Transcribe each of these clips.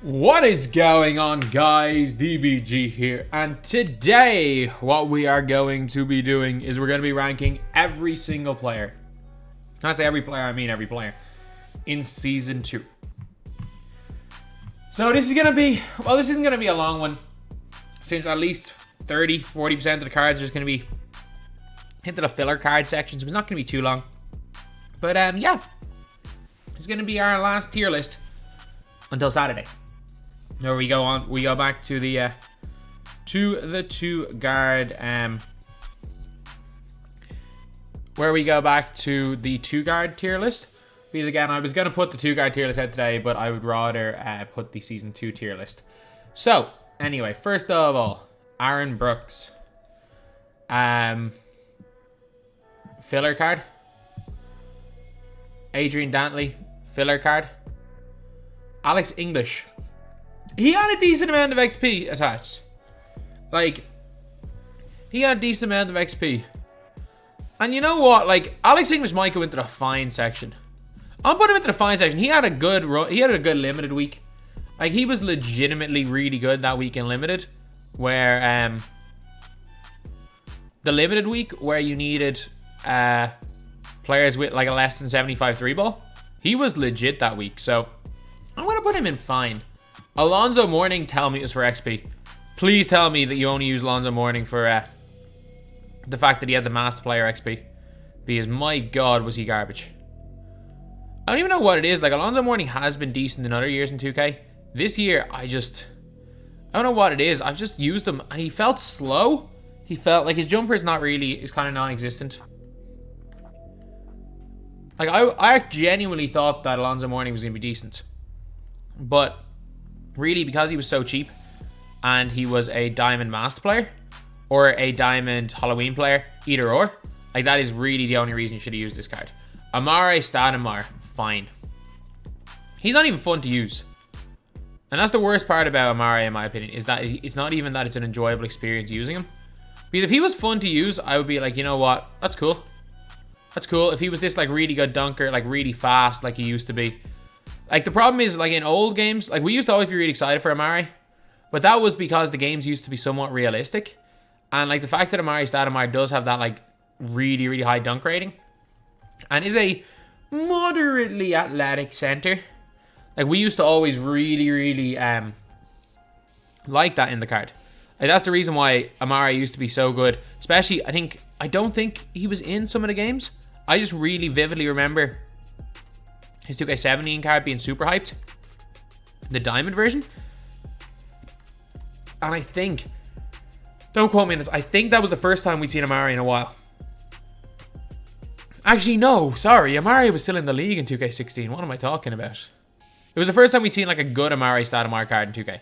What is going on, guys? DBG here, and today what we are going to be doing is we're going to be ranking every single player. When I say every player, I mean every player in Season 2. So this is going to be, well, this isn't going to be a long one, since at least 30-40% of the cards are just going to be into the filler card section, so it's not going to be too long. But yeah, it's going to be our last tier list until Saturday. Where we go back to the two guard where we go back to the 2 guard tier list. Because again, I was gonna put the 2 guard tier list out today, but I would rather put the Season 2 tier list. So anyway, first of all, Aaron Brooks, filler card. Adrian Dantley, filler card. Alex English. He had a decent amount of XP attached. Like, he had a decent amount of XP. And you know what? Like, Alex English might go into the fine section. I'll put him into the fine section. He had a good limited week. Like, he was legitimately really good that week in limited. Where, the limited week where you needed players with like a less than 75 3-ball. He was legit that week. So, I'm going to put him in fine. Alonzo Mourning, tell me it was for XP. Please tell me that you only use Alonzo Mourning for the fact that he had the master player XP. Because my god, was he garbage. I don't even know what it is. Like, Alonzo Mourning has been decent in other years in 2K. This year, I don't know what it is. I've just used him and he felt slow. He felt like his jumper is kind of non-existent. Like, I genuinely thought that Alonzo Mourning was going to be decent. But really, because he was so cheap and he was a Diamond Master player or a Diamond Halloween player, either or, like, that is really the only reason you should have used this card. Amare Stadamar, fine. He's not even fun to use. And that's the worst part about Amare, in my opinion, is that it's not even that it's an enjoyable experience using him. Because if he was fun to use, I would be like, you know what, that's cool. That's cool. If he was this, like, really good dunker, like, really fast, like he used to be. Like, the problem is, like, in old games, like, we used to always be really excited for Amare, but that was because the games used to be somewhat realistic. And, like, the fact that Amare Stadamar does have that, like, really, really high dunk rating and is a moderately athletic center. Like, we used to always really, really like that in the card. Like, that's the reason why Amare used to be so good. Especially, I don't think he was in some of the games. I just really vividly remember his 2K17 card being super hyped. The diamond version. And I think, don't quote me on this, I think that was the first time we'd seen Amare in a while. Actually, no, sorry. Amare was still in the league in 2K16. What am I talking about? It was the first time we'd seen like a good Amare Stadamar card in 2K.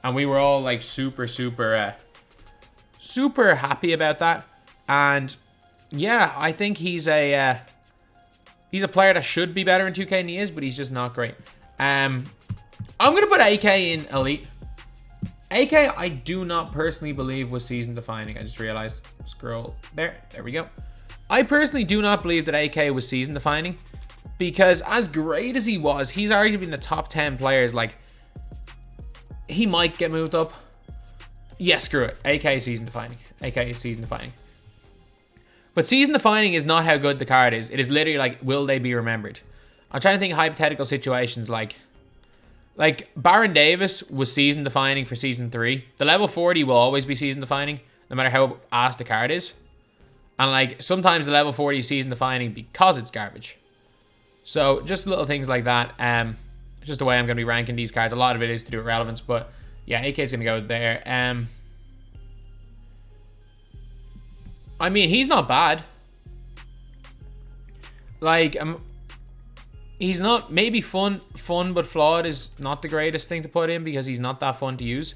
And we were all like super happy about that. And yeah, I think he's a player that should be better in 2K than he is, but he's just not great. I'm going to put AK in Elite. AK, I do not personally believe was season defining. I just realized. Scroll there. There we go. I personally do not believe that AK was season defining. Because as great as he was, he's arguably in the top 10 players. Like, he might get moved up. Yeah, screw it. AK is season defining. AK is season defining. But season defining is not how good the card is. It is literally like, will they be remembered? I'm trying to think of hypothetical situations like Baron Davis was season defining for season 3. The level 40 will always be season defining, no matter how ass the card is. And like, sometimes the level 40 is season defining because it's garbage. So just little things like that. Just the way I'm going to be ranking these cards. A lot of it is to do with relevance, but yeah, AK is going to go there. I mean, he's not bad. Like, he's not, maybe fun, but flawed is not the greatest thing to put in because he's not that fun to use.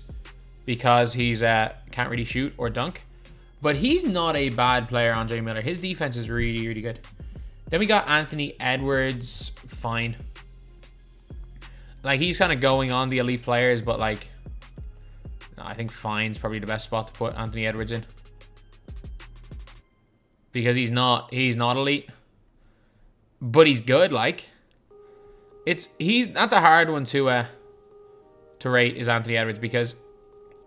Because he's, can't really shoot or dunk. But he's not a bad player, Andre Miller. His defense is really, really good. Then we got Anthony Edwards, fine. Like, he's kind of going on the elite players, but like, no, I think fine's probably the best spot to put Anthony Edwards in. Because he's not elite. But he's good, like. That's a hard one to to rate is Anthony Edwards, because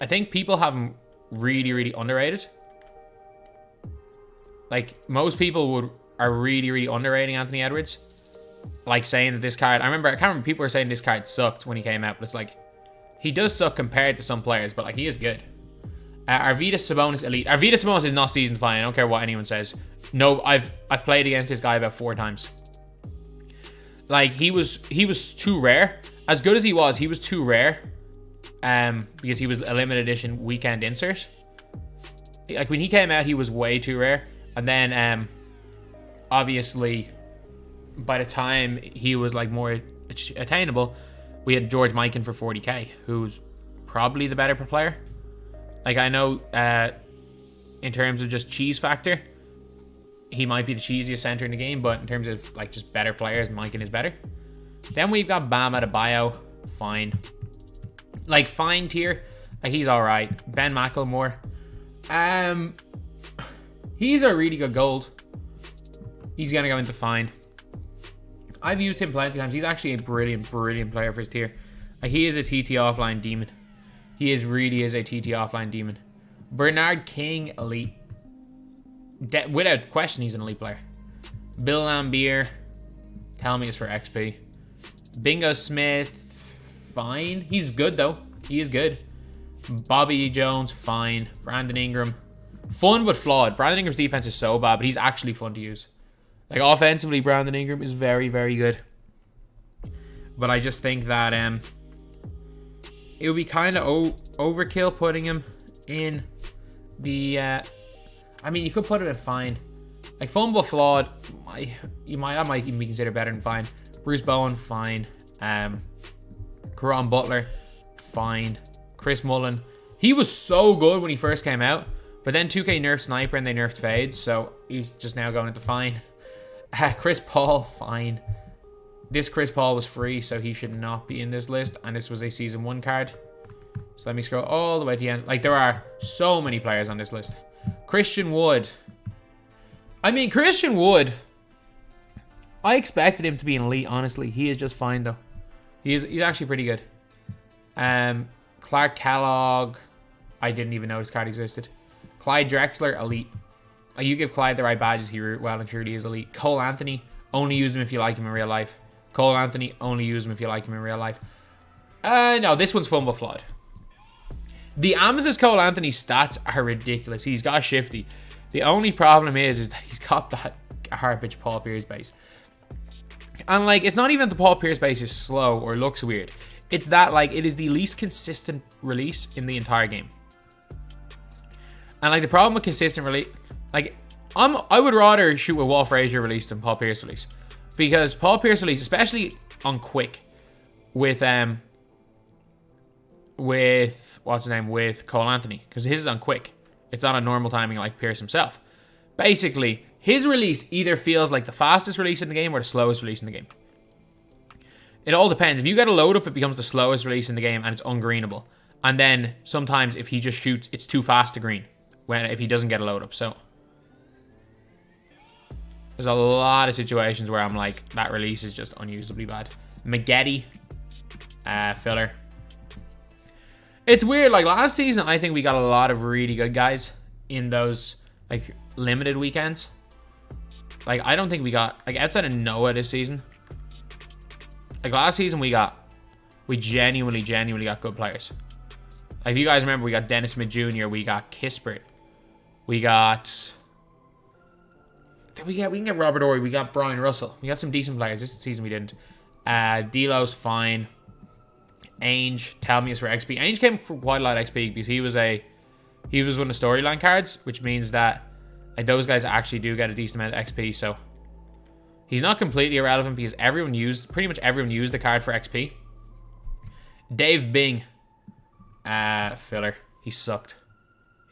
I think people have him really, really underrated. Like, most people are really, really underrating Anthony Edwards. Like, saying that this card... I can't remember, people were saying this card sucked when he came out, but it's like, he does suck compared to some players, but like, he is good. Arvydas Sabonis elite. Arvydas Sabonis is not season defining. I don't care what anyone says. No, I've played against this guy about 4 times. Like, he was too rare. As good as he was too rare. Because he was a limited edition weekend insert. Like, when he came out, he was way too rare. And then, obviously, by the time he was like more attainable, we had George Mikan for 40k, who's probably the better player. Like, I know, in terms of just cheese factor, he might be the cheesiest center in the game, but in terms of like just better players, Mikan is better. Then we've got Bam Adebayo, fine. Like, fine tier. Like, he's all right. Ben Macklemore, he's a really good gold. He's gonna go into fine. I've used him plenty of times. He's actually a brilliant player for his tier. Like, he is a TT offline demon. He really is a TT offline demon. Bernard King, elite. Without question, he's an elite player. Bill Lambier, tell me it's for XP. Bingo Smith, fine. He's good, though. He is good. Bobby Jones, fine. Brandon Ingram, fun but flawed. Brandon Ingram's defense is so bad, but he's actually fun to use. Like, offensively, Brandon Ingram is very, very good. But I just think that it would be kind of overkill putting him in the... I mean, you could put him in fine. Like, fun but flawed, that might even be considered better than fine. Bruce Bowen, fine. Caron Butler, fine. Chris Mullen, he was so good when he first came out, but then 2K nerfed Sniper and they nerfed Fades, so he's just now going into fine. Chris Paul, fine. This Chris Paul was free, so he should not be in this list, and this was a Season 1 card. So let me scroll all the way to the end. Like, there are so many players on this list. Christian Wood. I mean, Christian Wood, I expected him to be an elite, honestly. He is just fine, though. He's actually pretty good. Clark Kellogg, I didn't even know this card existed. Clyde Drexler, elite. You give Clyde the right badges, he well and truly is elite. Cole Anthony, only use him if you like him in real life. Cole Anthony, only use him if you like him in real life. No, this one's fun but flawed. The Amethyst Cole Anthony stats are ridiculous. He's got shifty. The only problem is that he's got that garbage Paul Pierce base. And like, it's not even that the Paul Pierce base is slow or looks weird. It's that like, it is the least consistent release in the entire game. And like, the problem with consistent release, like, I would rather shoot a Wall Frazier release than Paul Pierce release. Because Paul Pierce release, especially on quick, with what's his name, with Cole Anthony, because his is on quick. It's not a normal timing like Pierce himself. Basically, his release either feels like the fastest release in the game or the slowest release in the game. It all depends. If you get a load up, it becomes the slowest release in the game and it's ungreenable. And then sometimes if he just shoots, it's too fast to green if he doesn't get a load up. So there's a lot of situations where I'm like, that release is just unusably bad. Mcgrady, filler. It's weird, like last season, I think we got a lot of really good guys in those like limited weekends. Like, I don't think we got, like, outside of Noah this season, like last season we genuinely got good players. Like, if you guys remember, we got Dennis Smith Jr., we got Kispert, we can get Robert Ory, we got Brian Russell, we got some decent players. This season we didn't. D'Lo's fine. Ainge, tell me it's for XP. Ainge came for quite a lot of XP because he was one of the storyline cards, which means that like those guys actually do get a decent amount of XP. So he's not completely irrelevant because pretty much everyone used the card for XP. Dave Bing, filler. He sucked.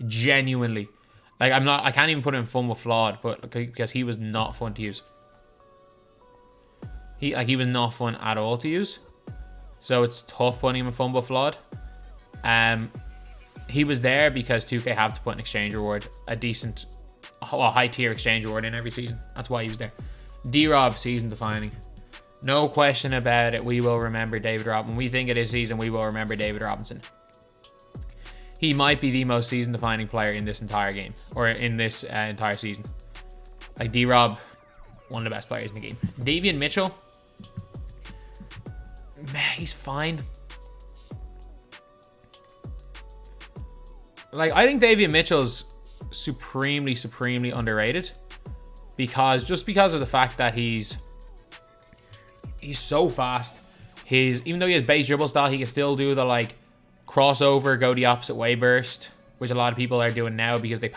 Genuinely. Like, I can't even put him in fun with flawed, but because he was not fun to use. He was not fun at all to use. So it's tough putting him in fun but flawed. He was there because 2K have to put an exchange reward, a high tier exchange reward in every season. That's why he was there. D-Rob, season defining. No question about it. We will remember David Robinson. When we think of this season, we will remember David Robinson. He might be the most season-defining player in this entire game. Or in this entire season. Like, D-Rob, one of the best players in the game. Davian Mitchell. Man, he's fine. Like, I think Davian Mitchell's supremely underrated. Because of the fact that he's so fast. Even though he has base dribble style, he can still do the like crossover, go the opposite way burst, which a lot of people are doing now because they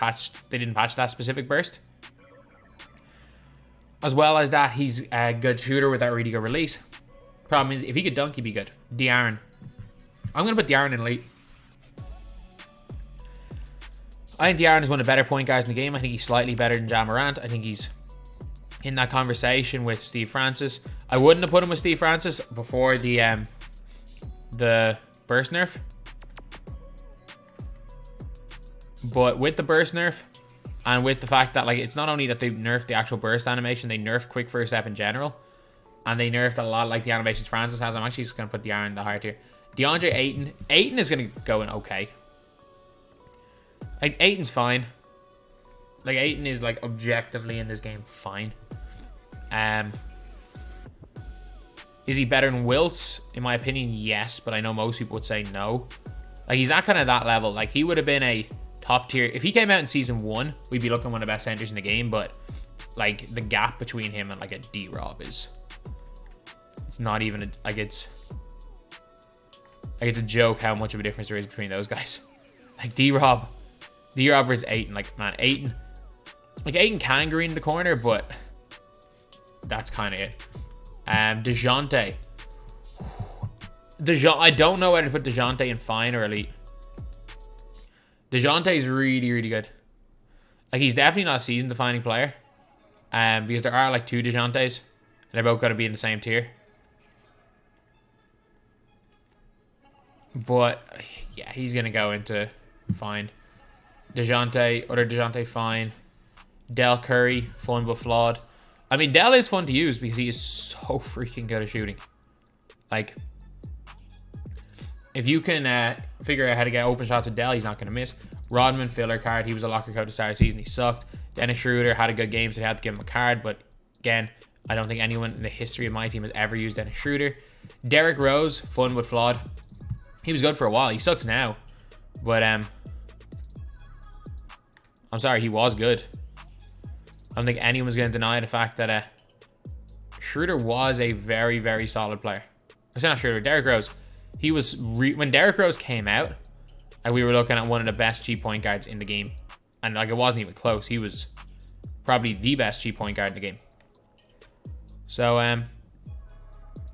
didn't patch that specific burst. As well as that, he's a good shooter with that really good release. Problem is, if he could dunk, he'd be good. De'Aaron. I'm going to put De'Aaron in elite. I think De'Aaron is one of the better point guards in the game. I think he's slightly better than Ja Morant. I think he's in that conversation with Steve Francis. I wouldn't have put him with Steve Francis before the burst nerf. But with the burst nerf, and with the fact that like it's not only that they nerfed the actual burst animation, they nerfed quick first step in general. And they nerfed a lot like the animations Francis has. I'm actually just going to put De'Aaron in the higher tier. DeAndre Ayton. Ayton is going to go in okay. Like, Ayton's fine. Like, Ayton is, like, objectively in this game fine. Is he better than Wilt? In my opinion, yes. But I know most people would say no. Like, he's not kind of that level. Like, he would have been a top tier. If he came out in season 1, we'd be looking at one of the best centers in the game. But, like, the gap between him and, like, a D-Rob is... It's not even... It's a joke how much of a difference there is between those guys. Like, D-Rob versus Ayton. Like, man, Ayton... Like, Ayton can green the corner, but... That's kind of it. DeJounte. I don't know whether to put DeJounte in fine or elite. DeJounte is really good. Like, he's definitely not a season-defining player. Because there are, like, 2 DeJountes. And they're both going to be in the same tier. But, yeah, he's going to go into fine. Other DeJounte, fine. Del Curry, fun but flawed. I mean, Del is fun to use because he is so freaking good at shooting. Like, if you can figure out how to get open shots with Del, he's not going to miss. Rodman, filler card. He was a locker coach to start the season. He sucked. Dennis Schroeder had a good game, so they had to give him a card. But, again, I don't think anyone in the history of my team has ever used Dennis Schroeder. Derrick Rose, fun but flawed. He was good for a while. He sucks now. But, I'm sorry, he was good. I don't think anyone's going to deny the fact that Schroeder was a very solid player. It's not Schroeder, Derrick Rose. He was... when Derrick Rose came out, we were looking at one of the best cheap point guards in the game. And, like, it wasn't even close. He was probably the best cheap point guard in the game. So,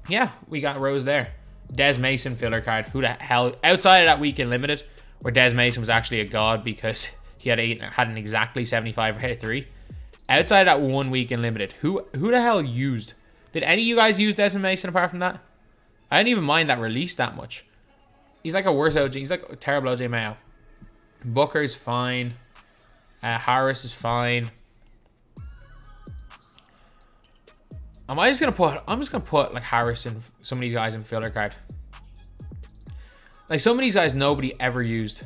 yeah, we got Rose there. Dez Mason filler card. Who the hell... Outside of that weekend limited, where Dez Mason was actually a god because he had an exactly 75 rate of 3. Outside of that 1 week in limited, who the hell used? Did any of you guys use Dez Mason apart from that? I didn't even mind that release that much. He's like a worse OG. He's like a terrible OJ Mayo. Booker's fine. Harris is fine. I'm just gonna put like Harris and some of these guys in filler card. Like, some of these guys nobody ever used.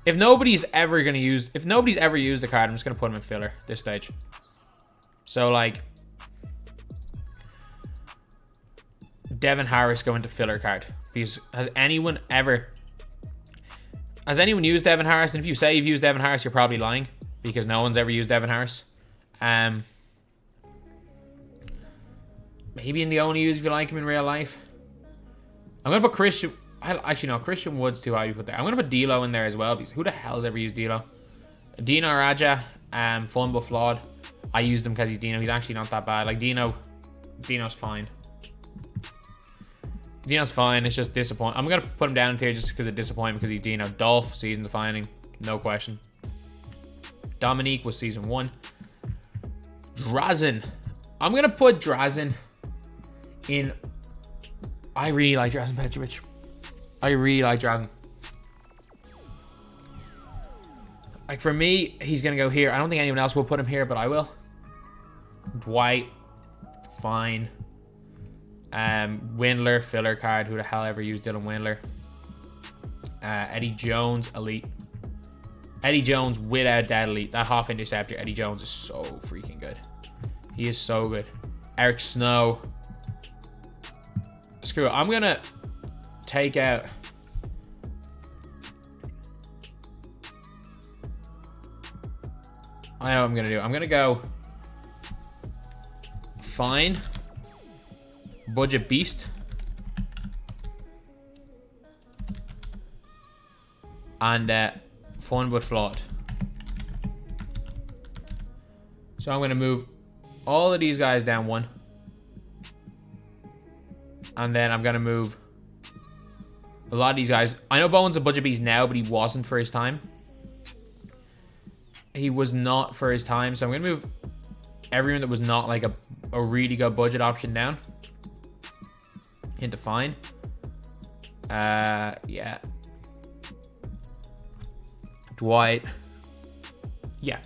If nobody's ever used the card, I'm just gonna put him in filler this stage. So, like, Devin Harris go into filler card. Because has anyone used Devin Harris? And if you say you've used Devin Harris, you're probably lying, because no one's ever used Devin Harris. Maybe in the only use if you like him in real life. I'm gonna put Christian. Actually, no, Christian Wood's too high to put there. I'm going to put D'Lo in there as well, because who the hell's ever used D'Lo? Dino Raja, fun but flawed. I used him because he's Dino. He's actually not that bad. Like, Dino's fine. Dino's fine. It's just disappointing. I'm going to put him down here just because of disappointment, because he's Dino. Dolph, season defining. No question. Dominique was season 1. Drazen. I'm going to put Drazen in... I really like Drazen Petrovic. I really like Drazen. Like, for me, he's going to go here. I don't think anyone else will put him here, but I will. Dwight. fine. Windler, filler card. Who the hell ever used Dylan Windler? Eddie Jones, elite. Eddie Jones without that elite. That half interceptor, Eddie Jones is so freaking good. He is so good. Eric Snow. Screw it. I'm going to take out... I know what I'm going to do. I'm going to go... Fine. Budget beast. And fun but flawed. So I'm going to move all of these guys down one. And then I'm going to move a lot of these guys. I know Bowen's a budget beast now, but he wasn't for his time. He was not for his time. So I'm going to move everyone that was not like a really good budget option down into fine. Yeah. Dwight. Yeah.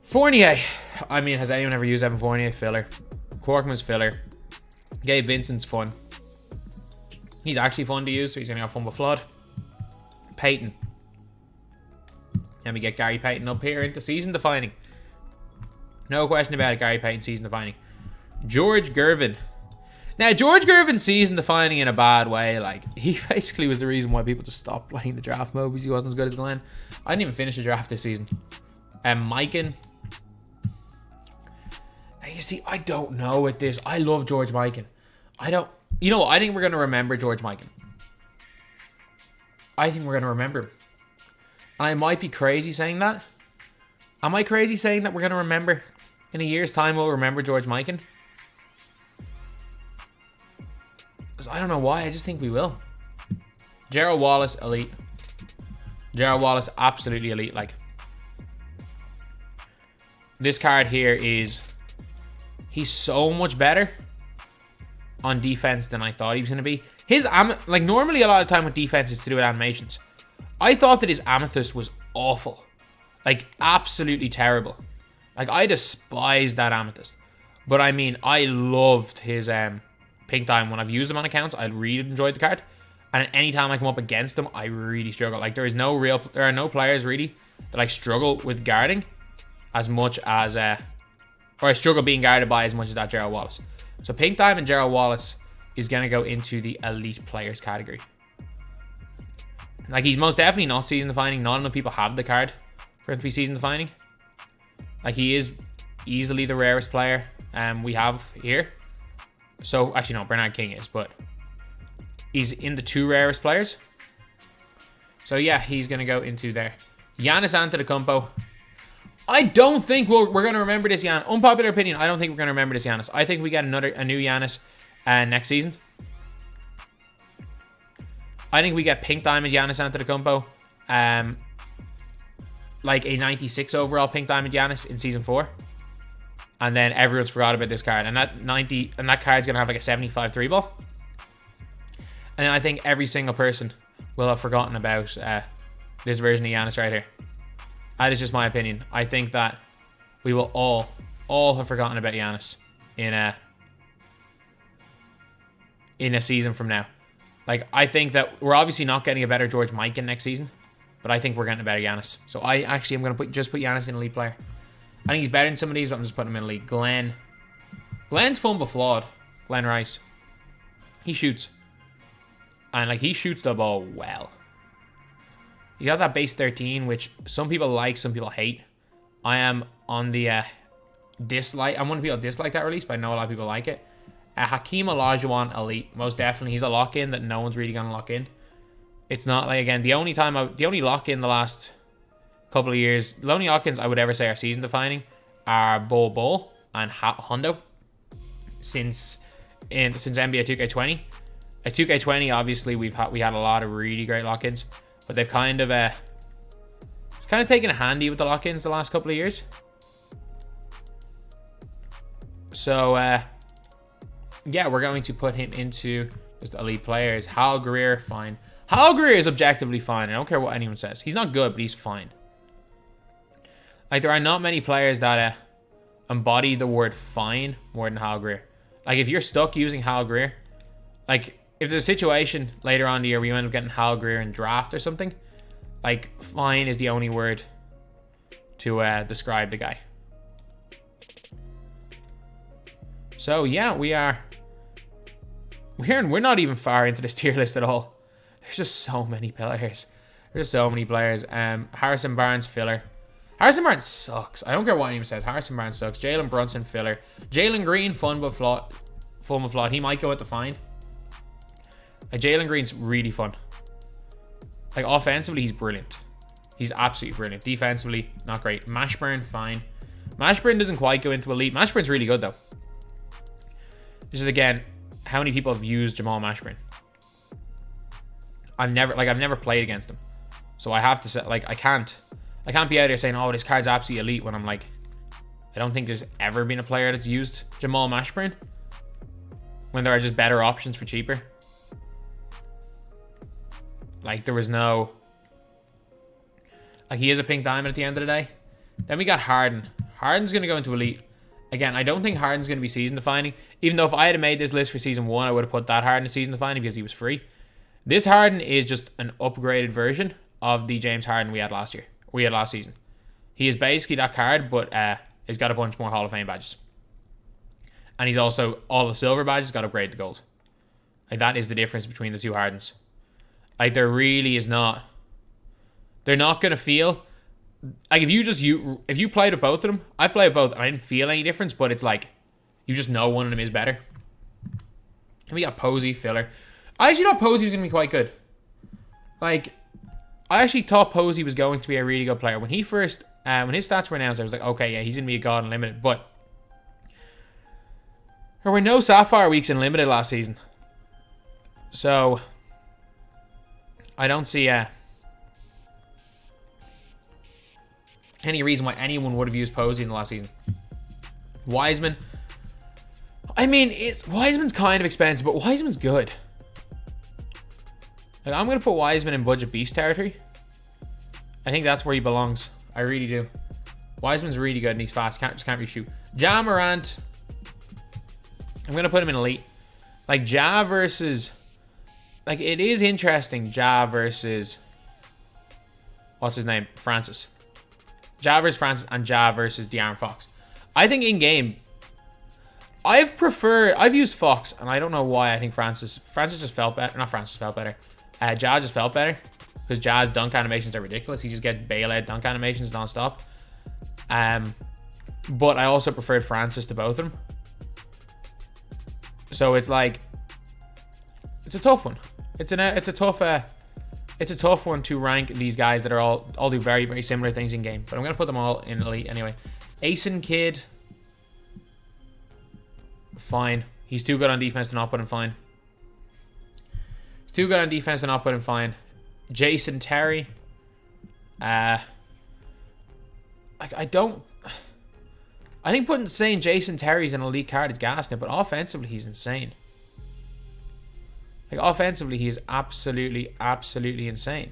Fournier. I mean, has anyone ever used Evan Fournier? Filler. Corkman's filler. Gabe Vincent's fun. He's actually fun to use, so he's going to have fun with Flood. Payton. Let me get Gary Payton up here into season defining. No question about it, Gary Payton season defining. George Girvin. Now, George Girvin season defining in a bad way. Like, he basically was the reason why people just stopped playing the draft mode because he wasn't as good as Glenn. I didn't even finish the draft this season. Mikan. Now, you see, I don't know with this. I love George Mikan. I don't... You know what? I think we're going to remember George Mikan. I think we're going to remember him. And I might be crazy saying that. Am I crazy saying that we're going to remember... In a year's time, we'll remember George Mikan? Because I don't know why. I just think we will. Gerald Wallace, elite. Gerald Wallace, absolutely elite. Like, this card here is... He's so much better on defense than I thought he was going to be. Like, normally a lot of time with defense is to do with animations. I thought that his Amethyst was awful. Like, absolutely terrible. Like, I despised that Amethyst. But, I mean, I loved his Pink Time. When I've used him on accounts, I really enjoyed the card. And any time I come up against him, I really struggle. Like, there are no players, really, that I struggle with guarding as much as... or I struggle being guarded by as much as that Gerald Wallace. So, Pink Time and Gerald Wallace is going to go into the elite players category. Like, he's most definitely not season defining. Not enough people have the card for him to be season defining. Like, he is easily the rarest player we have here. So, actually, no, Bernard King is, but he's in the 2 rarest players. So, yeah, he's going to go into there. Giannis Antetokounmpo. I don't think we're going to remember this Giannis. Unpopular opinion, I don't think we're going to remember this Giannis. I think we get a new Giannis next season. I think we get Pink Diamond Giannis Antetokounmpo. Like a 96 overall Pink Diamond Giannis in season 4. And then everyone's forgot about this card. And that card's going to have like a 75 3 ball. And then I think every single person will have forgotten about this version of Giannis right here. That is just my opinion. I think that we will all have forgotten about Giannis in a season from now. Like, I think that we're obviously not getting a better George Mikan next season, but I think we're getting a better Giannis. So I actually am going to just put Giannis in elite player. I think he's better than some of these, but I'm just putting him in elite. Glenn's fun but flawed. Glenn Rice. He shoots. And, like, he shoots the ball well. He's got that base 13, which some people like, some people hate. I am on the dislike. I'm one of the people that dislike that release, but I know a lot of people like it. Hakeem Elijah elite, most definitely. He's a lock-in that no one's really going to lock in. It's not like, again, the only lock-in the last couple of years, the only lock-ins I would ever say are season defining are Bol and Hondo since NBA 2K20. At 2K20, obviously, we had a lot of really great lock-ins, but they've kind of taken a handy with the lock-ins the last couple of years. So, yeah, we're going to put him into just elite players. Hal Greer, fine. Hal Greer is objectively fine. I don't care what anyone says. He's not good, but he's fine. Like, there are not many players that embody the word fine more than Hal Greer. Like, if you're stuck using Hal Greer, like, if there's a situation later on in the year where you end up getting Hal Greer in draft or something, like, fine is the only word to describe the guy. So, yeah, we're not even far into this tier list at all. There's just so many players. Harrison Barnes, filler. Harrison Barnes sucks. I don't care what anyone says. Harrison Barnes sucks. Jalen Brunson, filler. Jalen Green, fun but flawed. He might go at the fine. Like, Jalen Green's really fun. Like, offensively, he's brilliant. He's absolutely brilliant. Defensively, not great. Mashburn, fine. Mashburn doesn't quite go into elite. Mashburn's really good, though. This is, again, how many people have used Jamal Mashburn? I've never played against him. So I have to say, like, I can't be out there saying, oh, this card's absolutely elite, when I'm like, I don't think there's ever been a player that's used Jamal Mashburn when there are just better options for cheaper. Like, there was no... Like, he is a pink diamond at the end of the day. Then we got Harden. Harden's going to go into elite. Again, I don't think Harden's going to be season defining. Even though if I had made this list for season 1, I would have put that Harden in season defining because he was free. This Harden is just an upgraded version of the James Harden we had last season. He is basically that card, but he's got a bunch more Hall of Fame badges. And he's also, all the silver badges got upgraded to gold. Like, that is the difference between the two Hardens. Like, there really is not. They're not going to feel... Like, if you played with both of them, I played with both, and I didn't feel any difference, but it's like, you just know one of them is better. And we got Posey, filler. I actually thought Posey was going to be quite good. Like, I actually thought Posey was going to be a really good player. When he first, when his stats were announced, I was like, okay, yeah, he's going to be a god in limited, but there were no Sapphire weeks in limited last season. So, I don't see any reason why anyone would have used Posey in the last season. Wiseman. I mean, Wiseman's kind of expensive, but Wiseman's good. Like, I'm going to put Wiseman in budget beast territory. I think that's where he belongs. I really do. Wiseman's really good and he's fast. Just can't really shoot. Ja Morant. I'm going to put him in elite. Like, Ja versus... Like, it is interesting, Ja versus... What's his name? Francis. Ja versus Francis and Ja versus De'Aaron Fox. I think in-game... I've used Fox, and I don't know why. I think Francis just felt better. Not Francis felt better. Ja just felt better. Because Ja's dunk animations are ridiculous. He just gets Bayled dunk animations non-stop. But I also preferred Francis to both of them. So it's like... It's a tough one. It's a tough one to rank these guys that are all do very, very similar things in game. But I'm going to put them all in elite anyway. Ayton Kid... Fine. He's too good on defense to not put him fine. He's too good on defense to not put him fine. Jason Terry. I think saying Jason Terry's an elite card is gassing it, but offensively he's insane. Like, offensively he is absolutely, absolutely insane.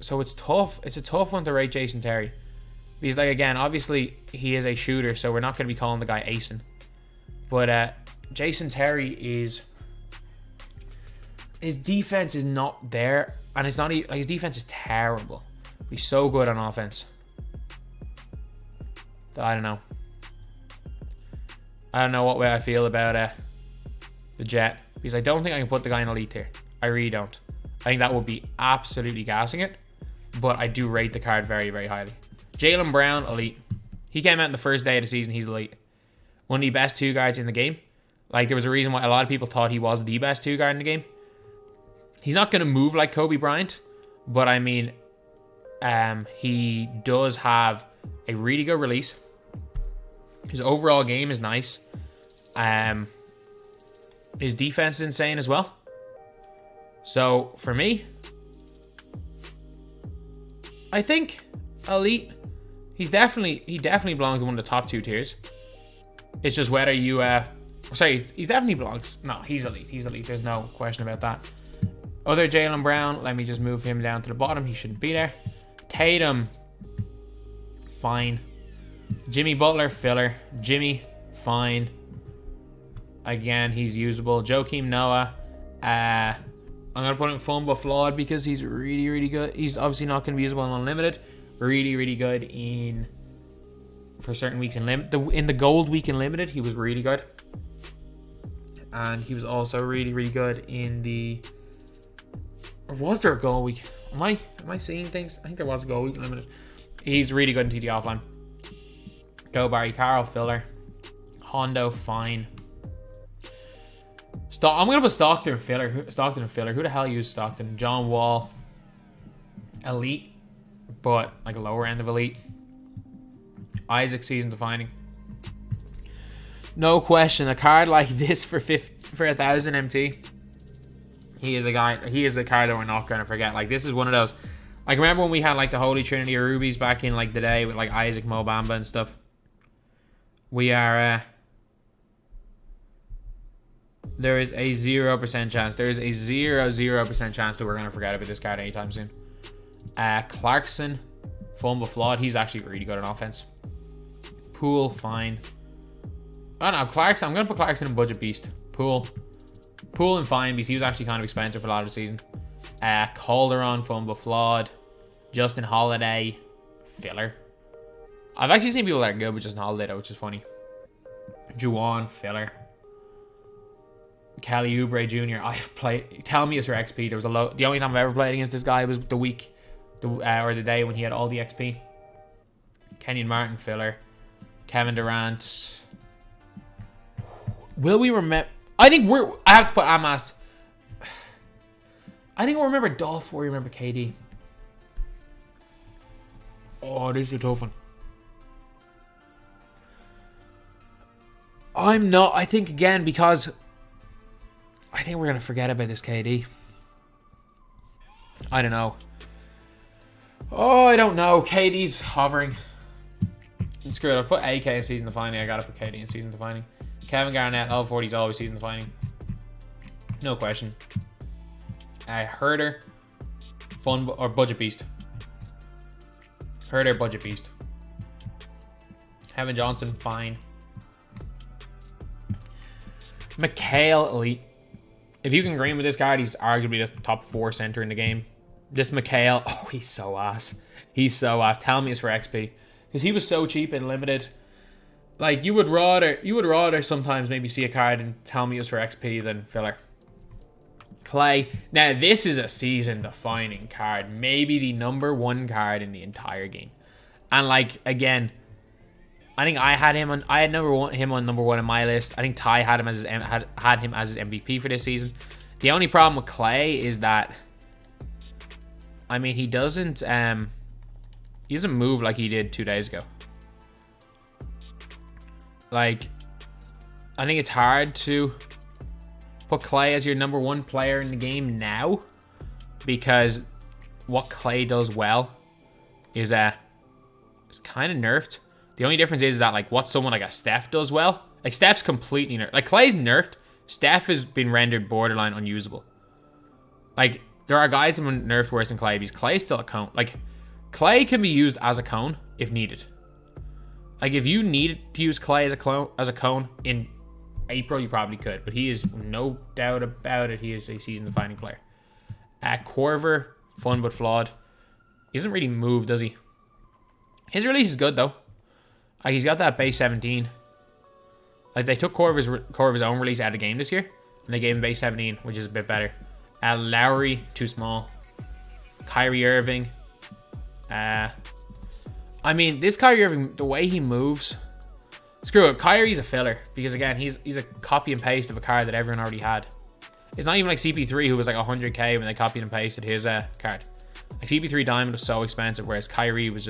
So it's tough. It's a tough one to rate Jason Terry. Because, like, again, obviously he is a shooter, so we're not going to be calling the guy Ayton. But Jason Terry is... His defense is not there, and it's not even... Like, his defense is terrible. But he's so good on offense. That I don't know. I don't know what way I feel about the Jet. Because I don't think I can put the guy in elite tier. I really don't. I think that would be absolutely gassing it. But I do rate the card very, very highly. Jaylen Brown, elite. He came out in the first day of the season. He's elite. One of the best two guards in the game. Like, there was a reason why a lot of people thought he was the best two guard in the game. He's not going to move like Kobe Bryant. But, I mean, he does have a really good release. His overall game is nice. His defense is insane as well. So, for me, I think elite... He definitely belongs in one of the top two tiers. It's just whether you... Sorry, he definitely belongs... No, he's elite. He's elite. There's no question about that. Other Jaylen Brown, let me just move him down to the bottom. He shouldn't be there. Tatum, fine. Jimmy Butler, filler. Jimmy, fine. Again, he's usable. Joakim Noah, I'm going to put him fun but flawed because he's really, really good. He's obviously not going to be usable in Unlimited. Really, really good for certain weeks in in the gold week in Limited, he was really good. And he was also really, really good in the... Or was there a gold week? Am I seeing things? I think there was a gold week in Limited. He's really good in TD offline. Go Barry Carroll, filler. Hondo, fine. I'm going to put Stockton and filler. Who the hell used Stockton? John Wall. Elite. But like a lower end of elite. Isaac, season defining. No question. A card like this for 1,000 MT. He is a card that we're not going to forget. Like, this is one of those. Like, remember when we had like the Holy Trinity of Rubies back in like the day with like Isaac, Mo Bamba and stuff? We are... there is a 0% chance. There is a 0% chance that we're going to forget about this card anytime soon. Clarkson, fun but flawed. He's actually really good on offense. Poole, fine. Oh no, Clarkson. I'm going to put Clarkson in Budget Beast. Poole and fine because he was actually kind of expensive for a lot of the season. Calderon, fun but flawed. Justin Holiday, filler. I've actually seen people that are good with Justin Holiday though, which is funny. Juwan, filler. Kelly Oubre Jr. I've played. Tell me it's your XP. There was the only time I've ever played against this guy was the week, or the day when he had all the XP. Kenyon Martin, filler. Kevin Durant. Will we remember? I have to put Amast. I think we'll remember Dolph before we remember KD. Oh, this is a tough one. I'm not. I think again because I think we're gonna forget about this KD. I don't know. Oh, I don't know. KD's hovering. Screw it. I've put AK in season defining. I gotta put KD in season defining. Kevin Garnett, L40 is always season defining. No question. Herder, fun or Budget Beast. Herder, Budget Beast. Kevin Johnson, fine. McHale, elite. If you can agree with this card, he's arguably the top 4 center in the game. This McHale, oh, he's so ass. He's so ass. Tell me it's for XP. Because he was so cheap and limited. Like, you would rather sometimes maybe see a card and tell me it's for XP than filler. Clay. Now, this is a season-defining card. Maybe the #1 card in the entire game. And, like, again, I think I had him on number one in my list. I think Ty had him as his MVP for this season. The only problem with Clay is that, I mean, he doesn't move like he did 2 days ago. Like, I think it's hard to put Clay as your #1 player in the game now, because what Clay does well is it's kind of nerfed. The only difference is that, like, what someone like a Steph does well, like, Steph's completely nerfed. Like, Clay's nerfed. Steph has been rendered borderline unusable. Like, there are guys that have been nerfed worse than Clay because Clay's still a cone. Like, Clay can be used as a cone if needed. Like, if you needed to use Clay as a cone in April, you probably could. But he is, no doubt about it, he is a season-defining player. Korver, fun but flawed. He doesn't really move, does he? His release is good, though. Like, he's got that base 17. Like, they took Korver's own release out of the game this year, and they gave him base 17, which is a bit better. Lowry, too small. Kyrie Irving. I mean, this Kyrie Irving, the way he moves, screw it. Kyrie's a filler because, again, he's a copy and paste of a card that everyone already had. It's not even like CP3, who was like 100k when they copied and pasted his card. Like, CP3 Diamond was so expensive, whereas Kyrie was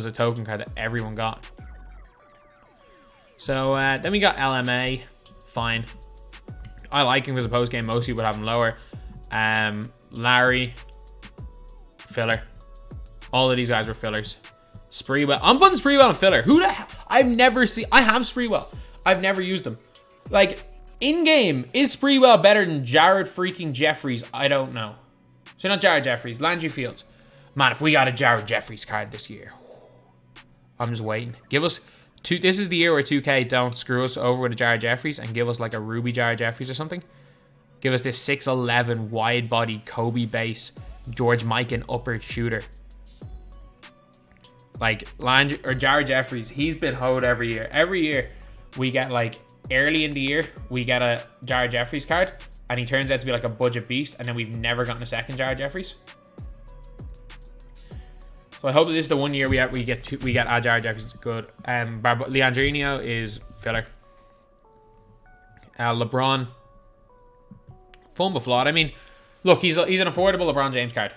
a token card that everyone got. So then we got LMA, fine. I like him because the post game most people would have him lower. Larry, filler. All of these guys were fillers. Spreewell. I'm putting Spreewell in filler. Who the hell? I have Spreewell. I've never used him. Like, in-game, is Spreewell better than Jared freaking Jeffries? I don't know. So not Jared Jeffries, Landry Fields. Man, if we got a Jared Jeffries card this year, I'm just waiting. Give us two. This is the year where 2K don't screw us over with a Jared Jeffries and give us like a Ruby Jared Jeffries or something. Give us this 6'11", wide-body Kobe base, George Mikan upper shooter. Like Landry or Jared Jeffries, he's been hoed every year. Every year we get like early in the year we get a Jared Jeffries card, and he turns out to be like a budget beast, and then we've never gotten a second Jared Jeffries. So I hope that this is the 1 year we get a Jared Jeffries. Good. Leandrinho is filler. LeBron, fun but flawed. I mean, look, he's an affordable LeBron James card.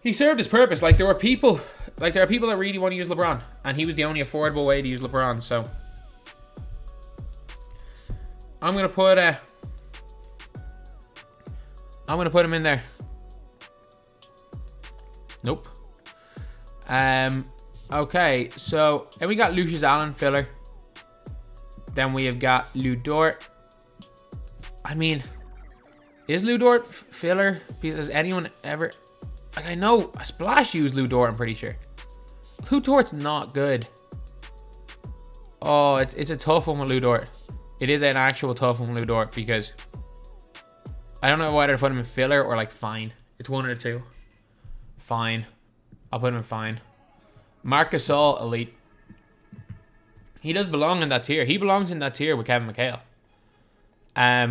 He served his purpose. Like there are people that really want to use LeBron, and he was the only affordable way to use LeBron. So I'm gonna put him in there. Nope. Okay, so then we got Lucius Allen filler. Then we have got Lu Dort. I mean, is Lu Dort filler? Because has anyone ever... Like, I know Splash used Lu Dort, I'm pretty sure. Lu Dort's not good. Oh, it's a tough one with Lu Dort. It is an actual tough one with Lu Dort because I don't know whether to put him in filler or like fine. It's one of the two. Fine. I'll put him in fine. Marc Gasol, elite. He does belong in that tier. He belongs in that tier with Kevin McHale.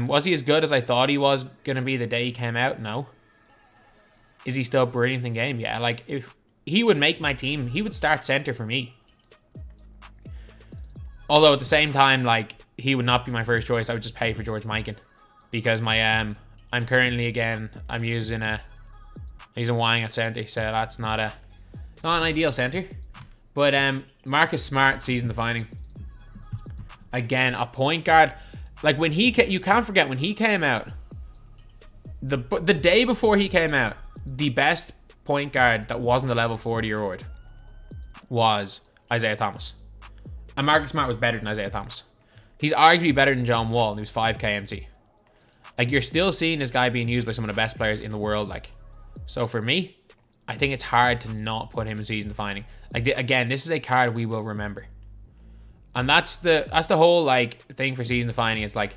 Was he as good as I thought he was going to be the day he came out? No. Is he still brilliant in game? Yeah, like if he would make my team, he would start center for me. Although at the same time, like he would not be my first choice. I would just pay for George Mikan because my I'm currently I'm using Wang at center, so that's not an ideal center. But Marcus Smart, season defining. Again, a point guard. Like when you can't forget when he came out. The day before he came out, the best point guard that wasn't a level 40-year-old was Isaiah Thomas. And Marcus Smart was better than Isaiah Thomas. He's arguably better than John Wall, and he was 5 KMT. Like, you're still seeing this guy being used by some of the best players in the world. Like, so for me, I think it's hard to not put him in season defining. Like, again, this is a card we will remember. And that's the whole, like, thing for season defining. It's like,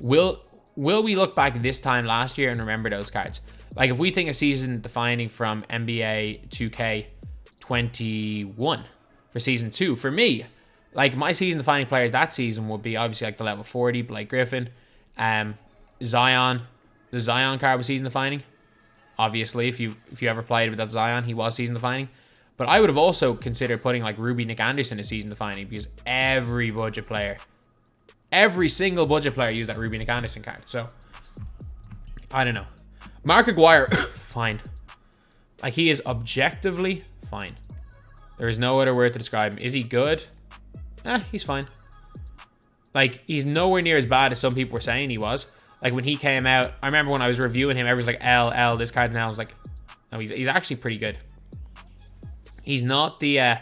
will we look back this time last year and remember those cards? Like, if we think of season defining from NBA 2K21 for season 2, for me, like, my season defining players that season would be obviously like the level 40, Blake Griffin, Zion. The Zion card was season defining. Obviously, if you ever played with that Zion, he was season defining. But I would have also considered putting like Ruby Nick Anderson as season defining because every single budget player used that Ruby Nick Anderson card. So, I don't know. Marc Aguirre, fine. Like, he is objectively fine. There is no other word to describe him. Is he good? He's fine. Like, he's nowhere near as bad as some people were saying he was. Like, when he came out, I remember when I was reviewing him, everyone's like, L, this card's now. I was like, no, he's actually pretty good. He's not the...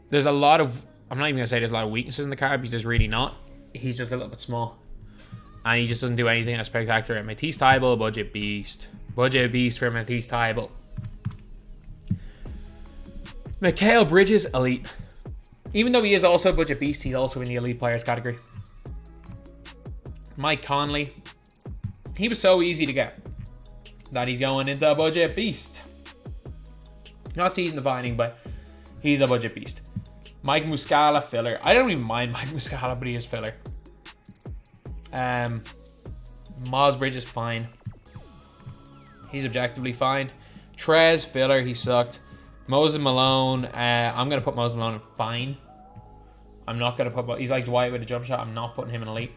there's a lot of... I'm not even going to say there's a lot of weaknesses in the card because there's really not. He's just a little bit small. And he just doesn't do anything that's spectacular. Matisse Thybulle, budget beast. Budget beast for Matisse Thybulle. Mikal Bridges, elite. Even though he is also a budget beast, he's also in the elite players category. Mike Conley. He was so easy to get that he's going into a budget beast. Not season defining, but he's a budget beast. Mike Muscala, filler. I don't even mind Mike Muscala, but he is filler. Miles Bridges, fine. He's objectively fine. Trez, filler. He sucked. Moses Malone. I'm going to put Moses Malone in fine. I'm not going to put... He's like Dwight with a jump shot. I'm not putting him in elite.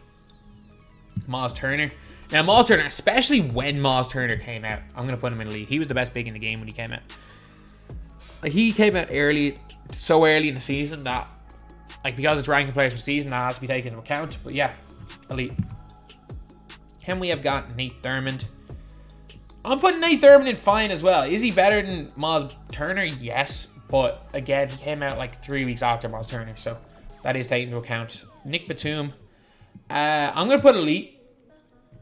Miles Turner. Now, Miles Turner, especially when Miles Turner came out, I'm going to put him in elite. He was the best big in the game when he came out. Like, he came out early, so early in the season that, like, because it's ranking players for season, that has to be taken into account. But yeah, elite. Then we have got Nate Thurmond. I'm putting Nate Thurmond in fine as well. Is he better than Miles Turner? Yes. But again, he came out like 3 weeks after Miles Turner, so that is taken into account. Nick Batum. I'm going to put elite.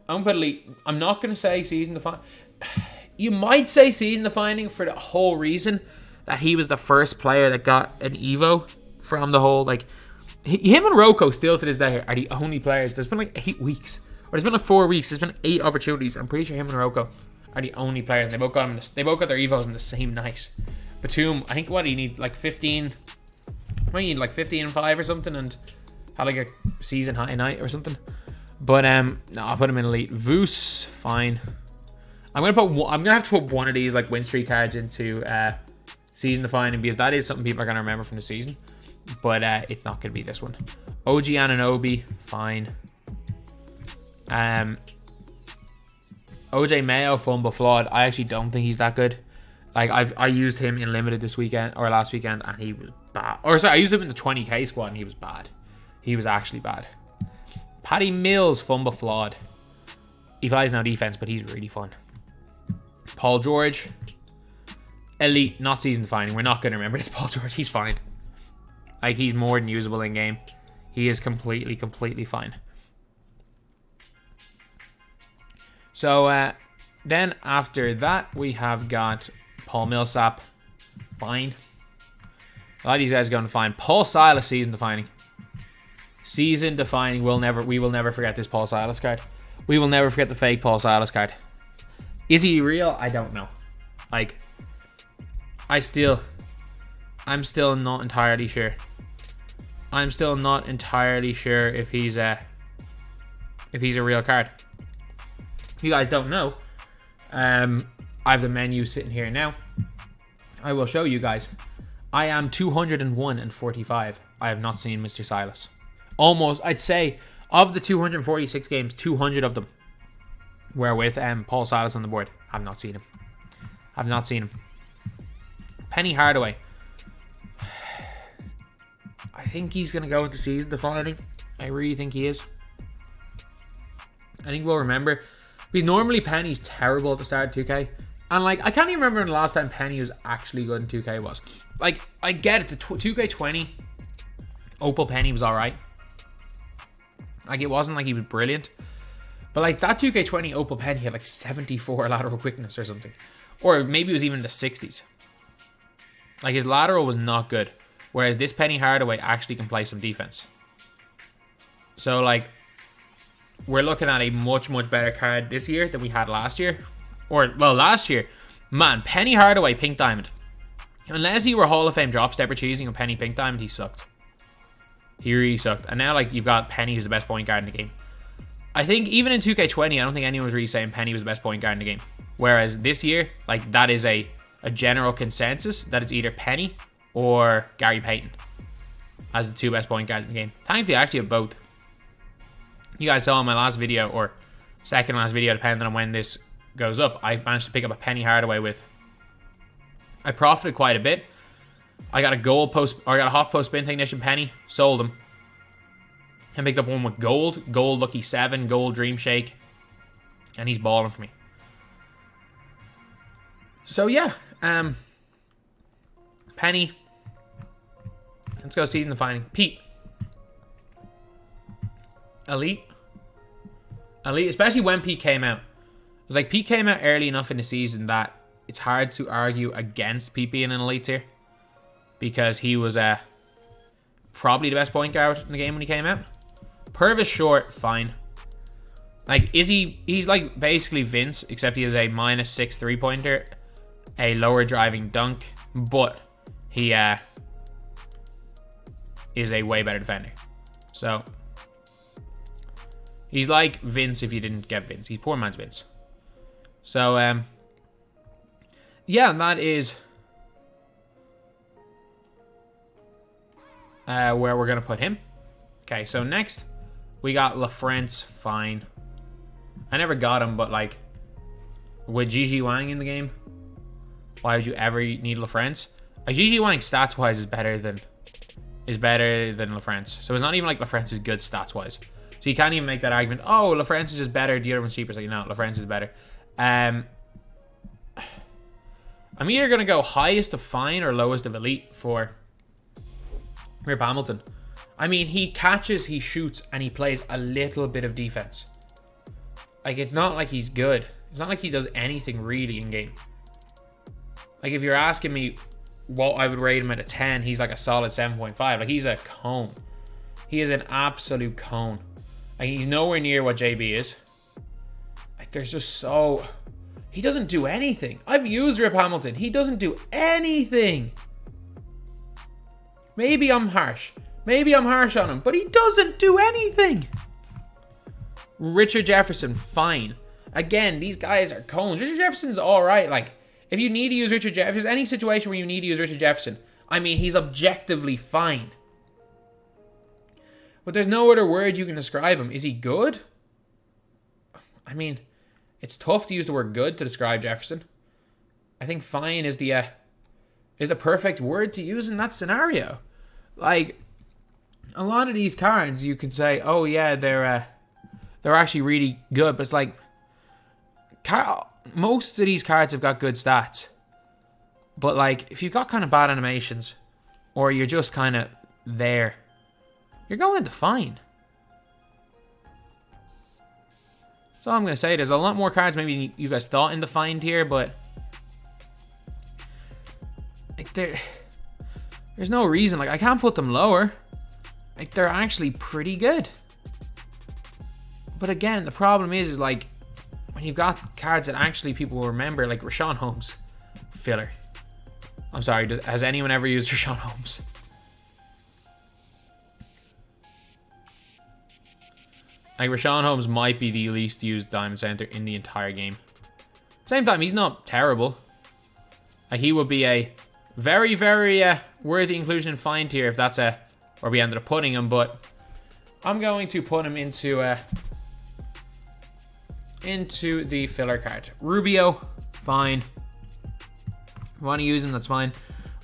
I'm not going to say season defining. You might say season defining for the whole reason that he was the first player that got an Evo from the whole, like, him and Rocco still to this day are the only players. There's been like 8 weeks, or there's been like 4 weeks. There's been 8 opportunities. I'm pretty sure him and Rocco are the only players, and they both got they both got their Evos in the same night. Batum, I think, what do you need, like 15? What do you need, like 15 and 5 or something, and had like a season high night or something. But no, I'll put him in elite. Voos, fine. I'm gonna have to put one of these like win streak cards into season defining, because that is something people are gonna remember from the season. But it's not gonna be this one. OG Anunoby, fine. OJ Mayo, fumble flawed. I actually don't think he's that good. Like I used him in limited this weekend or last weekend, and he was bad. Or sorry, I used him in the 20k squad, and he was bad. He was actually bad. Patty Mills, fumble flawed. He plays no defense, but he's really fun. Paul George, elite, not season defining. We're not gonna remember this Paul George. He's fine. Like, he's more than usable in game. He is completely fine. So then after that, we have got Paul Millsap, fine. A lot of these guys are going to fine. Paul Silas, season defining. Season defining. We will never forget this Paul Silas card. We will never forget the fake Paul Silas card. Is he real? I don't know. Like, I'm still not entirely sure. I'm still not entirely sure if he's a real card. If you guys don't know, I have the menu sitting here now. I will show you guys. I am 201 and 45. I have not seen Mr. Silas. Almost, I'd say, of the 246 games, 200 of them were with Paul Silas on the board. I've not seen him. I've not seen him. Penny Hardaway. I think he's going to go into season defining. I really think he is. I think we'll remember. Because normally Penny's terrible at the start of 2K. And like, I can't even remember when the last time Penny was actually good in 2K was. Like, I get it. The 2K20 Opal Penny was alright. Like, it wasn't like he was brilliant. But like, that 2K20 Opal Penny had like 74 lateral quickness or something. Or maybe it was even in the 60s. Like, his lateral was not good. Whereas this Penny Hardaway actually can play some defense. So like, we're looking at a much better card this year than we had last year. Or, well, last year. Man, Penny Hardaway, Pink Diamond. Unless he were Hall of Fame drop stepper cheesing a Penny Pink Diamond, he sucked. He really sucked. And now, like, you've got Penny, who's the best point guard in the game. I think even in 2K20, I don't think anyone was really saying Penny was the best point guard in the game. Whereas this year, like, that is a general consensus that it's either Penny or Gary Payton as the 2 best point guards in the game. Thankfully, I actually have both. You guys saw in my last video, or second last video, depending on when this goes up, I managed to pick up a Penny Hardaway with. I profited quite a bit. I got a half post spin technician Penny, sold him. I picked up one with gold Lucky 7, gold Dream Shake, and he's balling for me. So yeah, Penny. Let's go season defining. Pete. Elite, especially when Pete came out. It was like Pete came out early enough in the season that it's hard to argue against Pete being an elite tier, because he was probably the best point guard in the game when he came out. Purvis Short, fine. Like, he's like basically Vince, except he has a -6 3-pointer, a lower driving dunk, but he is a way better defender. So he's like Vince if you didn't get Vince. He's poor man's Vince. So, yeah, and that is where we're going to put him. Okay, so next, we got LaFrance, fine. I never got him, but, like, with Gigi Wang in the game, why would you ever need LaFrance? Gigi Wang, stats-wise, is better than LaFrance. So it's not even like LaFrance is good stats-wise. So you can't even make that argument, oh, LaFrance is just better, the other one's cheaper. So, you know, LaFrance is better. I'm either going to go highest of fine or lowest of elite for Rip Hamilton. I mean, he catches, he shoots, and he plays a little bit of defense. Like, it's not like he's good. It's not like he does anything really in game. Like, if you're asking me, what I would rate him at a 10, he's like a solid 7.5. Like, he's a cone. He is an absolute cone. Like, he's nowhere near what JB is. Like, there's just so... He doesn't do anything. I've used Rip Hamilton. He doesn't do anything. Maybe I'm harsh. Maybe I'm harsh on him, but he doesn't do anything. Richard Jefferson, fine. Again, these guys are cones. Richard Jefferson's all right. Like, if you need to use Richard Jefferson, if there's any situation where you need to use Richard Jefferson, I mean, he's objectively fine. But there's no other word you can describe him. Is he good? I mean, it's tough to use the word good to describe Jefferson. I think fine is the perfect word to use in that scenario. Like, a lot of these cards, you can say, oh yeah, they're actually really good. But it's like, most of these cards have got good stats. But like, if you've got kind of bad animations, or you're just kind of there, you're going into fine. That's all I'm going to say. There's a lot more cards maybe you guys thought in the find here, but like, there's no reason. Like, I can't put them lower. Like, they're actually pretty good. But again, the problem is like, when you've got cards that actually people will remember, like Rashawn Holmes, filler. I'm sorry, has anyone ever used Rashawn Holmes? Like, Rashawn Holmes might be the least used diamond center in the entire game. Same time, he's not terrible. Like, he would be a very, very worthy inclusion in find here if that's where we ended up putting him. But I'm going to put him into the filler card. Rubio, fine. If you want to use him, that's fine.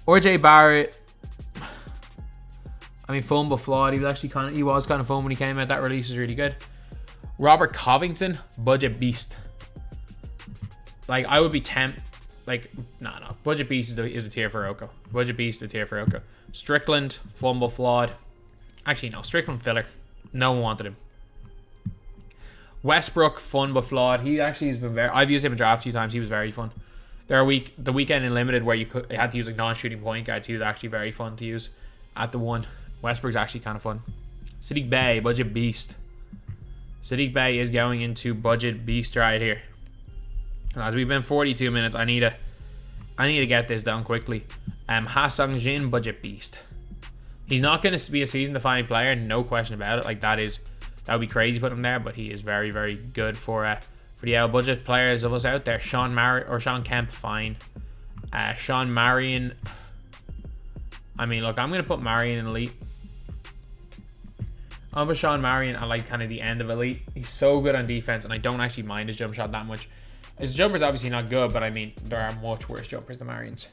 RJ Barrett, I mean, fun but flawed. He was kind of fun when he came out. That release is really good. Robert Covington, budget beast. Like, I would be like, no. Budget beast is a tier for Oko. Budget beast is a tier for Oko. Strickland, fun but flawed. Actually, no. Strickland filler. No one wanted him. Westbrook, fun but flawed. He actually has been I've used him in draft a few times. He was very fun. The weekend in limited where you had to use like non-shooting point guards. He was actually very fun to use at the one. Westbrook's actually kind of fun. Sadiq Bey, budget beast. Sadiq Bey is going into budget beast right here. As we've been 42 minutes, I need to get this done quickly. Ha-Sung Jin, budget beast. He's not going to be a season-defining player, no question about it. Like, that would be crazy to put him there, but he is very, very good for the L budget players of us out there. Sean Kemp, fine. Sean Marion. I mean, look, I'm going to put Marion in elite. I'll put Sean Marion at like kind of the end of elite. He's so good on defense, and I don't actually mind his jump shot that much. His jumper's obviously not good, but I mean, there are much worse jumpers than Marion's.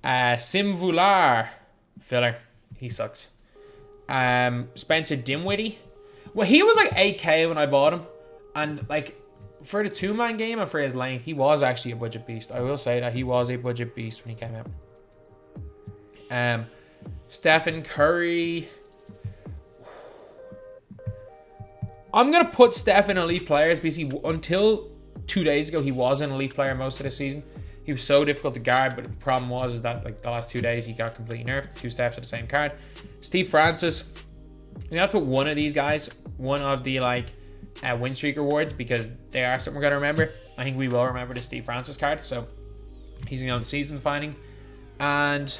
Sim Vular, filler. He sucks. Spencer Dinwiddie. Well, he was like 8K when I bought him. And like, for the two-man game and for his length, he was actually a budget beast. I will say that he was a budget beast when he came out. Stephen Curry. I'm going to put Steph in elite players because until 2 days ago, he was an elite player most of the season. He was so difficult to guard, but the problem was that like the last 2 days, he got completely nerfed. 2 Stephs at the same card. Steve Francis. We have to put one of these guys, one of the like win streak rewards, because they are something we're going to remember. I think we will remember the Steve Francis card, so he's going to go to season defining. And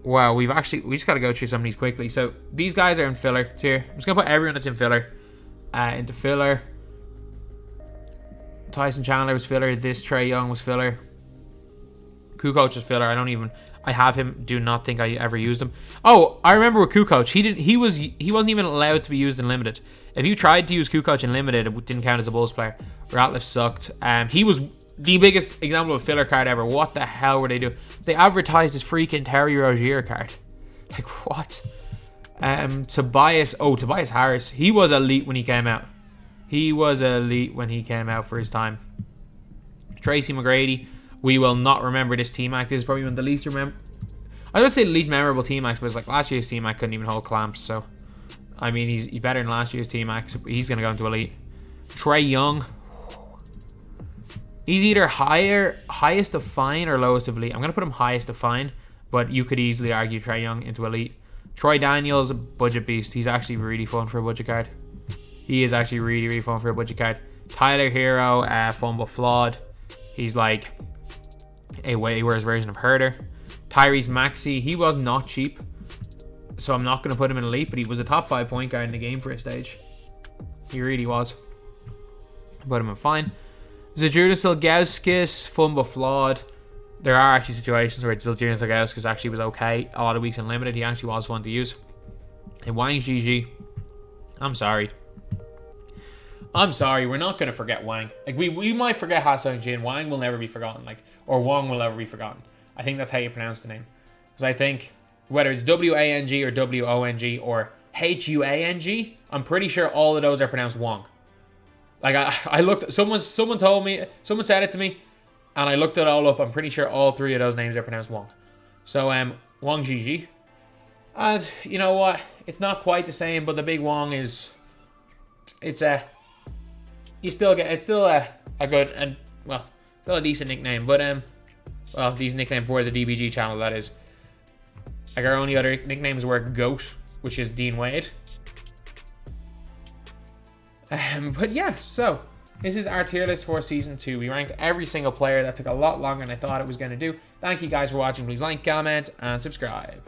wow, we just got to go through some of these quickly. So these guys are in filler tier. I'm just going to put everyone that's in filler into filler. Tyson Chandler was filler. This Trae Young was filler. Kukoc was filler. I have him. Do not think I ever used him. Oh, I remember with Kukoc. He wasn't even allowed to be used in limited. If you tried to use Kukoc in limited, it didn't count as a Bulls player. Ratliff sucked. He was the biggest example of a filler card ever. What the hell were they doing? They advertised his freaking Terry Rozier card. Like, what? Tobias Harris. He was elite when he came out. He was elite when he came out for his time. Tracy McGrady. We will not remember this T-Mac. This is probably one of the least I would say the least memorable T-Macs, but it's like last year's T-Mac couldn't even hold clamps. So, I mean, he's better than last year's T-Mac. So he's going to go into elite. Trae Young. He's either highest of fine or lowest of elite. I'm going to put him highest of fine, but you could easily argue Trae Young into elite. Troy Daniels, budget beast. He's actually really fun for a budget card. He is actually really, really fun for a budget card. Tyler Hero, fun but flawed. He's like a way worse version of Herder. Tyrese Maxey, he was not cheap, so I'm not going to put him in elite, but he was a top 5 point guard in the game for a stage. He really was. Put him in fine. Zydrunas Ilgauskas, fun but flawed. There are actually situations where Zydrunas Ilgauskas actually was okay. A lot of weeks in limited, he actually was fun to use. And Wang GG, I'm sorry. We're not going to forget Wang. Like, we might forget Ha-Seong Jin. Wang will never be forgotten. Like, or Wang will never be forgotten. I think that's how you pronounce the name. Because I think, whether it's W-A-N-G or W-O-N-G or H-U-A-N-G, I'm pretty sure all of those are pronounced Wang. Like, I looked, someone told me, someone said it to me, and I looked it all up. I'm pretty sure all 3 of those names are pronounced Wang. So, Wang GG. And, you know what? It's not quite the same, but the big Wang is, it's a good, and, well, still a decent nickname, but, well, decent nickname for the DBG channel, that is. Like, our only other nicknames were GOAT, which is Dean Wade. But yeah, so this is our tier list for season 2. We ranked every single player. That took a lot longer than I thought it was going to do. Thank you guys for watching. Please like, comment, and subscribe.